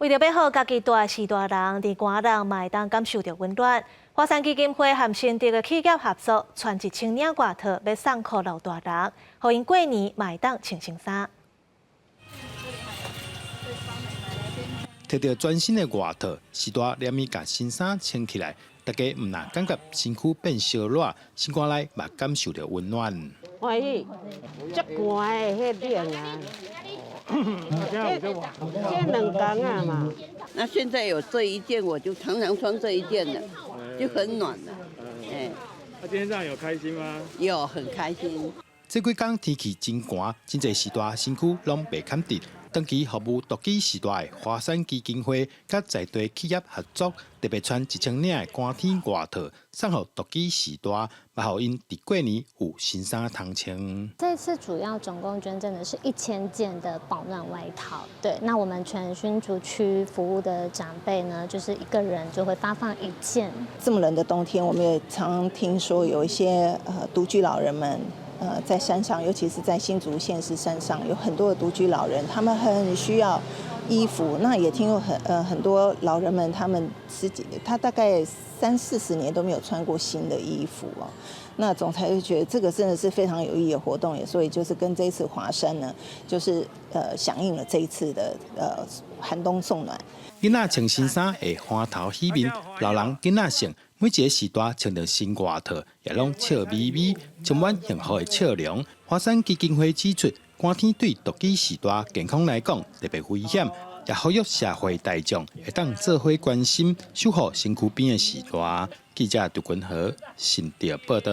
为着要好家己大是大人，伫寒人嘛会当感受到温暖。华山基金会和新竹的企业合作，传1000领外套要送给老大人，互因过年嘛会当穿新衫。摕到全新的外套，时大连伊甲新衫穿起来，大家毋但感觉身躯变小热，心肝内嘛感受到温暖。欢喜，足寒的迄冷啊！这冷感啊嘛。那现在有这一件，我就常常穿这一件了，就很暖了。那今天这样有开心吗？有，很开心。这几天天气真寒，真侪时大身躯拢被砍直。长期服务独居时代的华山基金会，甲在地企业合作，特别穿1000领的寒天外套，送予独居时代，也互因伫过年有新衫通穿。这次主要总共捐赠的是1000件的保暖外套。对，那我们全新竹区服务的长辈呢，就是一个人就会发放1件。这么冷的冬天，我们也常听说有一些独居老人们。在山上，尤其是在新竹县市山上，有很多的独居老人，他们很需要衣服。那也听过很多老人们，他大概30-40年都没有穿过新的衣服哦。那总裁就觉得这个真的是非常有意义的活动，也所以就是跟这一次华山呢，就是响应了这一次的寒冬送暖。囡仔穿新衫会欢头喜面，老人囡仔穿。每一个时代穿着新外套，也拢笑眯眯，充满幸福的笑容。华山基金会指出，寒天对独居时代健康来讲特别危险，也呼吁社会大众会当做伙关心，守护身躯边的时代。记者杜君和新竹报道。